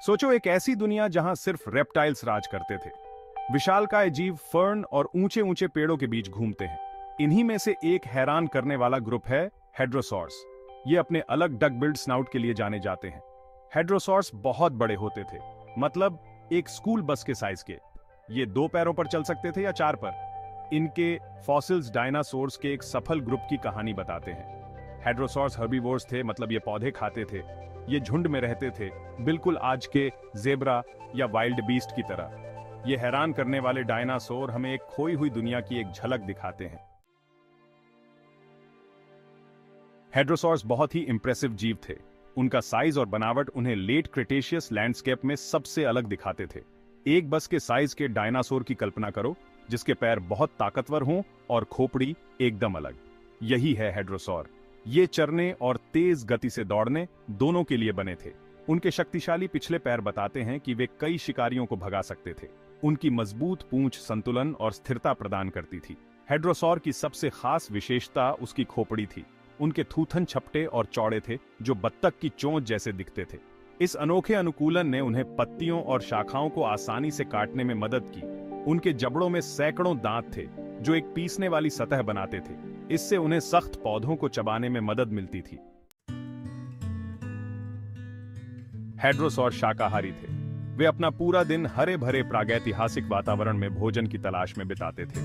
सोचो एक ऐसी दुनिया जहां सिर्फ रेप्टाइल्स राज करते थे। विशालकाय जीव फर्न और ऊंचे ऊंचे पेड़ों के बीच घूमते हैं। इन्हीं में से एक हैरान करने वाला ग्रुप है हेड्रोसॉर्स। ये अपने अलग डक बिल्ड स्नाउट के लिए जाने जाते हैं। हेड्रोसॉर्स बहुत बड़े होते थे, मतलब एक स्कूल बस के साइज के। ये 2 पैरों पर चल सकते थे या 4 पर। इनके फॉसिल्स डायनासोर्स के एक सफल ग्रुप की कहानी बताते हैं। हेड्रोसॉर्स हर्बीवोर्स थे, मतलब ये पौधे खाते थे। ये झुंड में रहते थे, बिल्कुल आज के ज़ेब्रा या वाइल्ड बीस्ट की तरह। ये हैरान करने वाले डायनासोर हमें एक खोई हुई दुनिया की एक झलक दिखाते हैं। हेड्रोसॉर्स बहुत ही इंप्रेसिव जीव थे। उनका साइज और बनावट उन्हें लेट क्रिटेशियस लैंडस्केप में सबसे अलग दिखाते थे। एक बस के साइज के डायनासोर की कल्पना करो, जिसके पैर बहुत ताकतवर हों और खोपड़ी एकदम अलग। यही है हेड्रोसॉर। ये चरने और तेज गति से दौड़ने दोनों के लिए बने थे। उनके शक्तिशाली पिछले पैर बताते हैं कि वे कई शिकारियों को भगा सकते थे। उनकी मजबूत पूंछ संतुलन और स्थिरता प्रदान करती थी। हेड्रोसॉर की सबसे खास विशेषता उसकी खोपड़ी थी। उनके थूथन छपटे और चौड़े थे, जो बत्तख की चोंच जैसे दिखते थे। इस अनोखे अनुकूलन ने उन्हें पत्तियों और शाखाओं को आसानी से काटने में मदद की। उनके जबड़ों में सैकड़ों दांत थे, जो एक पीसने वाली सतह बनाते थे। इससे उन्हें सख्त पौधों को चबाने में मदद मिलती थी। हेड्रोसॉर शाकाहारी थे। वे अपना पूरा दिन हरे भरे प्रागैतिहासिक वातावरण में भोजन की तलाश में बिताते थे।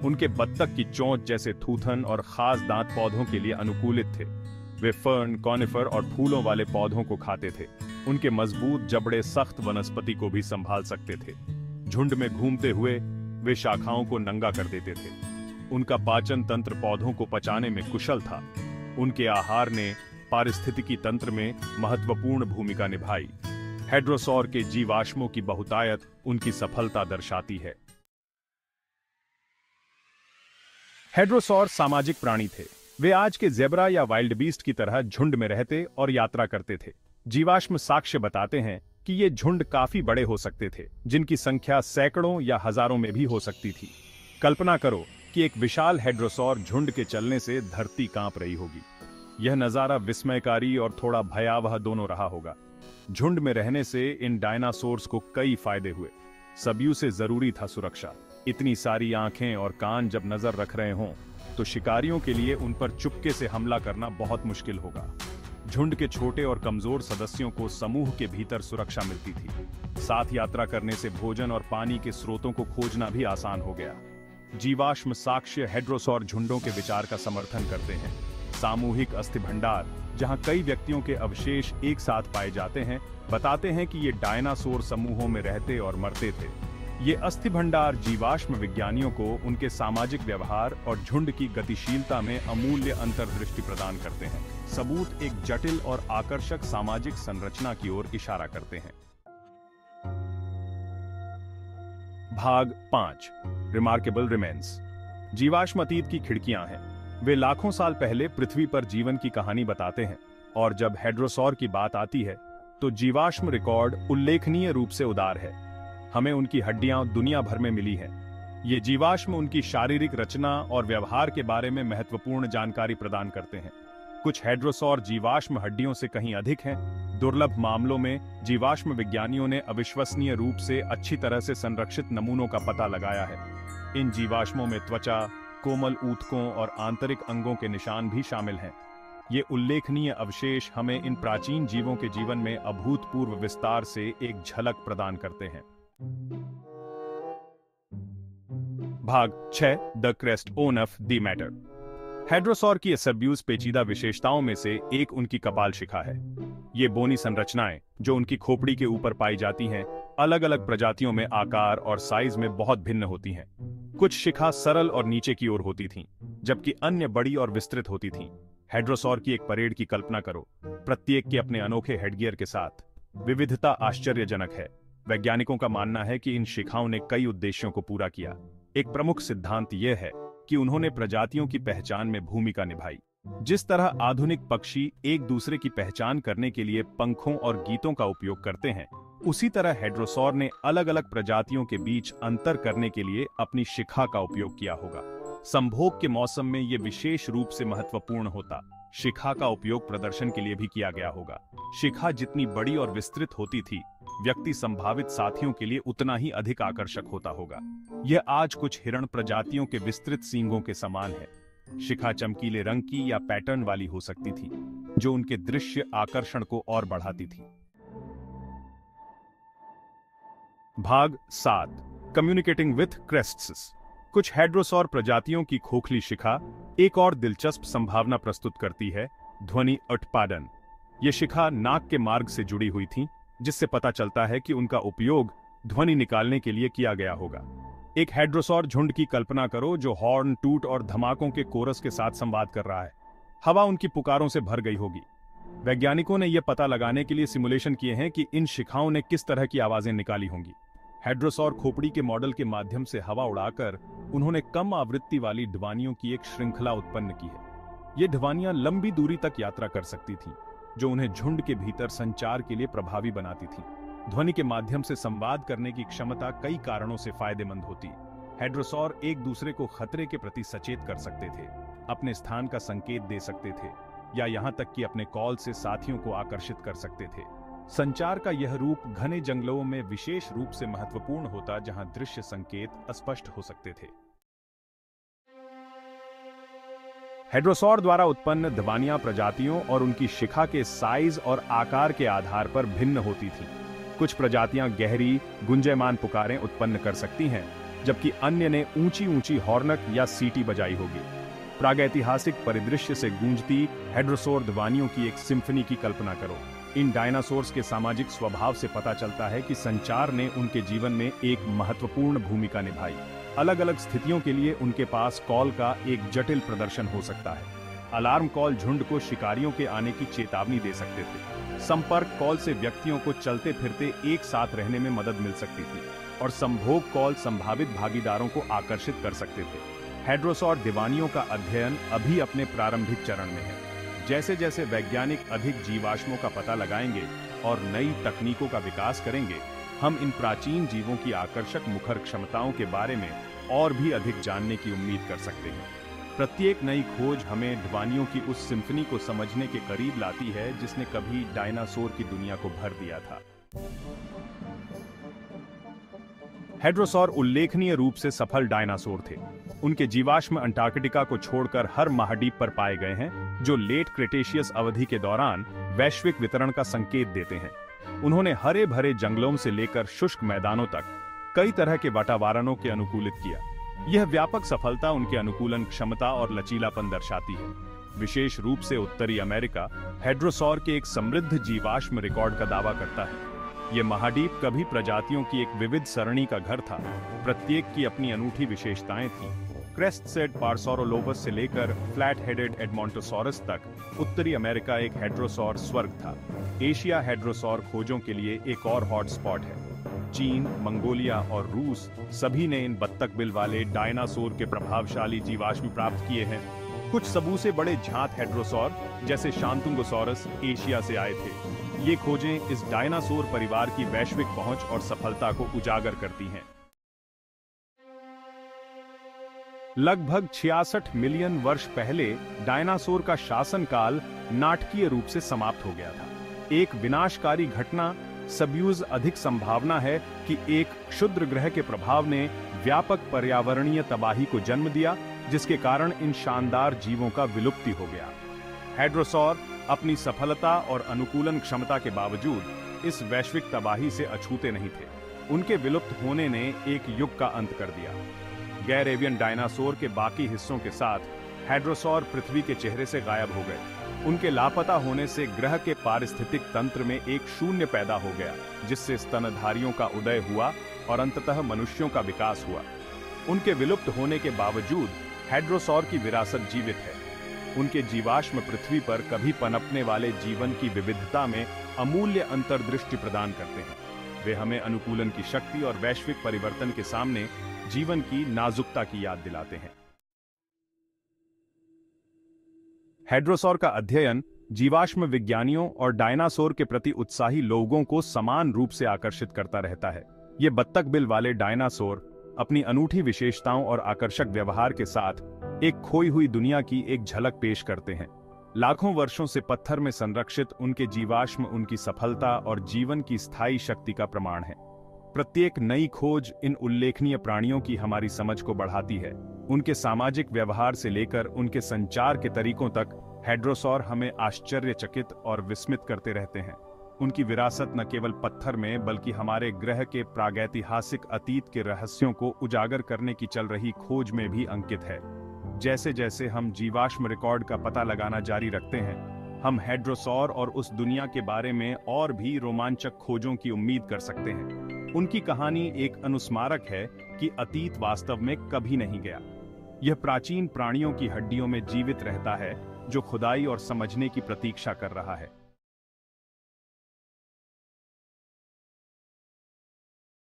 उनके बत्तख की चोंच जैसे थूथन और खास दांत पौधों के लिए अनुकूलित थे। वे फर्न, कॉनिफर और फूलों वाले पौधों को खाते थे। उनके मजबूत जबड़े सख्त वनस्पति को भी संभाल सकते थे। झुंड में घूमते हुए वे शाखाओं को नंगा कर देते थे। उनका पाचन तंत्र पौधों को पचाने में कुशल था। उनके आहार ने पारिस्थितिकी तंत्र में महत्वपूर्ण भूमिका निभाई। हेड्रोसॉर के जीवाश्मों की बहुतायत उनकी सफलता दर्शाती है। हेड्रोसॉर सामाजिक प्राणी थे। वे आज के ज़ेब्रा या वाइल्ड बीस्ट की तरह झुंड में रहते और यात्रा करते थे। जीवाश्म साक्ष्य बताते हैं कि ये झुंड काफी बड़े हो सकते थे, जिनकी संख्या सैकड़ों या हजारों में भी हो सकती थी। कल्पना करो कि एक विशाल हेड्रोसॉर झुंड के चलने से धरती कांप रही होगी। यह नजारा विस्मयकारी और थोड़ा भयावह दोनों रहा होगा। झुंड में रहने से इन डायनासोर्स को कई फायदे हुए। सभी से जरूरी था सुरक्षा। इतनी सारी आंखें और कान जब नजर रख रहे हों, तो शिकारियों के लिए उन पर चुपके से हमला करना बहुत मुश्किल होगा। झुंड के छोटे और कमजोर सदस्यों को समूह के भीतर सुरक्षा मिलती थी। साथ यात्रा करने से भोजन और पानी के स्रोतों को खोजना भी आसान हो गया। जीवाश्म साक्ष्य हेड्रोसॉर झुंडों के विचार का समर्थन करते हैं। सामूहिक अस्थि भंडार, जहां कई व्यक्तियों के अवशेष एक साथ पाए जाते हैं, बताते हैं कि ये डायनासोर समूहों में रहते और मरते थे। ये अस्थि भंडार जीवाश्म विज्ञानियों को उनके सामाजिक व्यवहार और झुंड की गतिशीलता में अमूल्य अंतर्दृष्टि प्रदान करते हैं। सबूत एक जटिल और आकर्षक सामाजिक संरचना की ओर इशारा करते हैं। भाग 5 रिमार्केबल रिमेन्स। जीवाश्म अतीत की खिड़कियां हैं। वे लाखों साल पहले पृथ्वी पर जीवन की कहानी बताते हैं, और जब हेड्रोसॉर की बात आती है तो जीवाश्म रिकॉर्ड उल्लेखनीय रूप से उदार है। हमें उनकी हड्डियां दुनिया भर में मिली हैं। ये जीवाश्म उनकी शारीरिक रचना और व्यवहार के बारे में महत्वपूर्ण जानकारी प्रदान करते हैं। कुछ हेड्रोसॉर जीवाश्म हड्डियों से कहीं अधिक हैं। दुर्लभ मामलों में जीवाश्म विज्ञानियों ने अविश्वसनीय रूप से अच्छी तरह से संरक्षित नमूनों का पता लगाया है। इन जीवाश्मों में त्वचा, कोमल ऊतकों और आंतरिक अंगों के निशान भी शामिल हैं। ये उल्लेखनीय अवशेष हमें इन प्राचीन जीवों के जीवन में अभूतपूर्व विस्तार से एक झलक प्रदान करते हैं। भाग 6 द क्रेस्टोन ऑफ द मैटर। हेड्रोसॉर की एसर्ब्यूस पेचीदा विशेषताओं में से एक उनकी कपाल शिखा है। ये बोनी संरचनाएं जो उनकी खोपड़ी के ऊपर पाई जाती हैं, अलग अलग प्रजातियों में आकार और साइज में बहुत भिन्न होती हैं। कुछ शिखा सरल और नीचे की ओर होती थीं, जबकि अन्य बड़ी और विस्तृत होती थीं। हेड्रोसॉर की एक परेड की कल्पना करो, प्रत्येक के अपने अनोखे हेडगियर के साथ। विविधता आश्चर्यजनक है। वैज्ञानिकों का मानना है कि इन शिखाओं ने कई उद्देश्यों को पूरा किया। एक प्रमुख सिद्धांत यह है कि उन्होंने प्रजातियों की पहचान में भूमिका निभाई। जिस तरह आधुनिक पक्षी एक दूसरे की पहचान करने के लिए पंखों और गीतों का उपयोग करते हैं, उसी तरह हेड्रोसॉर ने अलग अलग प्रजातियों के बीच अंतर करने के लिए अपनी शिखा का उपयोग किया होगा। संभोग के मौसम में यह विशेष रूप से महत्वपूर्ण होता। शिखा का उपयोग प्रदर्शन के लिए भी किया गया होगा। शिखा जितनी बड़ी और विस्तृत होती थी, व्यक्ति संभावित साथियों के लिए उतना ही अधिक आकर्षक होता होगा। यह आज कुछ हिरण प्रजातियों के विस्तृत सींगों के समान है। शिखा चमकीले रंग की या पैटर्न वाली हो सकती थी, जो उनके दृश्य आकर्षण को और बढ़ाती थी। भाग 7, कम्युनिकेटिंग विथ क्रेस्ट्स। कुछ हेड्रोसॉर प्रजातियों की खोखली शिखा एक और दिलचस्प संभावना प्रस्तुत करती है, ध्वनि उत्पादन। यह शिखा नाक के मार्ग से जुड़ी हुई थी, जिससे पता चलता है कि उनका उपयोग ध्वनि निकालने के लिए किया गया होगा। एक हेड्रोसॉर झुंड की कल्पना करो जो हॉर्न, टूट और धमाकों के कोरस के साथ संवाद कर रहा है। हवा उनकी पुकारों से भर गई होगी। वैज्ञानिकों ने यह पता लगाने के लिए सिमुलेशन किए हैं कि इन शिखाओं ने किस तरह की आवाजें निकाली होंगी। हेड्रोसॉर खोपड़ी के मॉडल के माध्यम से हवा उड़ाकर उन्होंने कम आवृत्ति वाली ध्वनियों की एक श्रृंखला उत्पन्न की है। ये ध्वनियां लंबी दूरी तक यात्रा कर सकती थीं, जो उन्हें झुंड के भीतर संचार के लिए प्रभावी बनाती थी। ध्वनि के माध्यम से संवाद करने की क्षमता कई कारणों से फायदेमंद होती। हेड्रोसॉर एक दूसरे को खतरे के प्रति सचेत कर सकते थे, अपने स्थान का संकेत दे सकते थे, या यहां तक कि अपने कॉल से साथियों को आकर्षित कर सकते थे। संचार का यह रूप घने जंगलों में विशेष रूप से महत्वपूर्ण होता, जहां दृश्य संकेत अस्पष्ट हो सकते थे। हेड्रोसॉर द्वारा उत्पन्न ध्वनियां प्रजातियों और उनकी शिखा के साइज और आकार के आधार पर भिन्न होती थीं। कुछ प्रजातियां गहरी, गुंजयमान पुकारें उत्पन्न कर सकती हैं, जबकि अन्य ने ऊंची-ऊंची हॉर्नक या सीटी बजाई होगी। प्रागैतिहासिक परिदृश्य से गूंजती हेड्रोसॉर ध्वनियों की एक सिम्फनी की कल्पना करो। इन डायनासोर्स के सामाजिक स्वभाव से पता चलता है कि संचार ने उनके जीवन में एक महत्वपूर्ण भूमिका निभाई। अलग-अलग स्थितियों के लिए उनके पास कॉल का एक जटिल प्रदर्शन हो सकता है। अलार्म कॉल झुंड को शिकारियों के आने की चेतावनी दे सकते थे। संपर्क कॉल से व्यक्तियों को चलते फिरते एक साथ रहने में मदद मिल सकती थी, और संभोग कॉल संभावित भागीदारों को आकर्षित कर सकते थे। हेड्रोसॉर ध्वनियों का अध्ययन अभी अपने प्रारंभिक चरण में है। जैसे जैसे वैज्ञानिक अधिक जीवाश्मों का पता लगाएंगे और नई तकनीकों का विकास करेंगे, हम इन प्राचीन जीवों की आकर्षक मुखर क्षमताओं के बारे में और भी अधिक जानने की उम्मीद कर सकते हैं। प्रत्येक नई खोज हमें ध्वनियों की उस सिम्फनी को समझने के करीब लाती है जिसने कभी डायनासोर की दुनिया को भर दिया था। हेड्रोसॉर उल्लेखनीय रूप से सफल डायनासोर थे। उनके जीवाश्म अंटार्कटिका को छोड़कर हर महाद्वीप पर पाए गए हैं, जो लेट क्रेटेशियस अवधि के दौरान वैश्विक वितरण का संकेत देते हैं। उन्होंने हरे भरे जंगलों से लेकर शुष्क मैदानों तक कई तरह के वातावरणों के अनुकूलित किया। यह व्यापक सफलता उनके अनुकूलन क्षमता और लचीलापन दर्शाती है। विशेष रूप से उत्तरी अमेरिका हेड्रोसॉर के एक समृद्ध जीवाश्म रिकॉर्ड का दावा करता है। यह महाद्वीप कभी प्रजातियों की एक विविध सरणी का घर था। प्रत्येक की अपनी अनूठी विशेषताएं थीं। क्रेस्ट-सेड पार्सोरोलोबस से लेकर फ्लैट हेडेड एडमोंटोसॉरस तक उत्तरी अमेरिका एक हेड्रोसॉर स्वर्ग था। एशिया हेड्रोसॉर खोजों के लिए एक और हॉटस्पॉट है। चीन, मंगोलिया और रूस सभी ने इन बत्तख बिल वाले डायनासोर के प्रभावशाली जीवाश्म प्राप्त किए हैं। कुछ सबूसे बड़े झांत हेड्रोसॉर जैसे शांतुंगोसॉरस एशिया से आए थे। ये खोजें इस डायनासोर परिवार की वैश्विक पहुंच और सफलता को उजागर करती हैं। लगभग 66 मिलियन वर्ष पहले डायनासोर का शासनकाल नाटकीय रूप से समाप्त हो गया था। एक विनाशकारी घटना सबयूज अधिक संभावना है कि एक क्षुद्र ग्रह के प्रभाव ने व्यापक पर्यावरणीय तबाही को जन्म दिया, जिसके कारण इन शानदार जीवों का विलुप्ति हो गया। हेड्रोसॉर अपनी सफलता और अनुकूलन क्षमता के बावजूद इस वैश्विक तबाही से अछूते नहीं थे। उनके विलुप्त होने ने एक युग का अंत कर दिया। गैर एवियन डायनासोर के बाकी हिस्सों के साथ हेड्रोसॉर पृथ्वी के चेहरे से गायब हो गए। उनके लापता होने से ग्रह के पारिस्थितिक तंत्र में एक शून्य पैदा हो गया, जिससे स्तनधारियों का उदय हुआ और अंततः मनुष्यों का विकास हुआ। उनके विलुप्त होने के बावजूद हेड्रोसॉर की विरासत जीवित है। उनके जीवाश्म पृथ्वी पर कभी पनपने वाले जीवन की विविधता में अमूल्य अंतर्दृष्टि प्रदान करते हैं। वे हमें अनुकूलन की शक्ति और वैश्विक परिवर्तन के सामने जीवन की नाजुकता की याद दिलाते हैं। हेड्रोसॉर का अध्ययन जीवाश्म विज्ञानियों और डायनासोर के प्रति उत्साही लोगों को समान रूप से आकर्षित करता रहता है। ये बत्तख बिल वाले डायनासोर अपनी अनूठी विशेषताओं और आकर्षक व्यवहार के साथ एक खोई हुई दुनिया की एक झलक पेश करते हैं। लाखों वर्षों से पत्थर में संरक्षित उनके जीवाश्म उनकी सफलता और जीवन की स्थायी शक्ति का प्रमाण है। प्रत्येक नई खोज इन उल्लेखनीय प्राणियों की हमारी समझ को बढ़ाती है। उनके सामाजिक व्यवहार से लेकर उनके संचार के तरीकों तक हेड्रोसॉर हमें आश्चर्यचकित और विस्मित करते रहते हैं। उनकी विरासत न केवल पत्थर में बल्कि हमारे ग्रह के प्रागैतिहासिक अतीत के रहस्यों को उजागर करने की चल रही खोज में भी अंकित है। जैसे जैसे हम जीवाश्म रिकॉर्ड का पता लगाना जारी रखते हैं, हम हेड्रोसॉर और उस दुनिया के बारे में और भी रोमांचक खोजों की उम्मीद कर सकते हैं। उनकी कहानी एक अनुस्मारक है कि अतीत वास्तव में कभी नहीं गया। यह प्राचीन प्राणियों की हड्डियों में जीवित रहता है, जो खुदाई और समझने की प्रतीक्षा कर रहा है।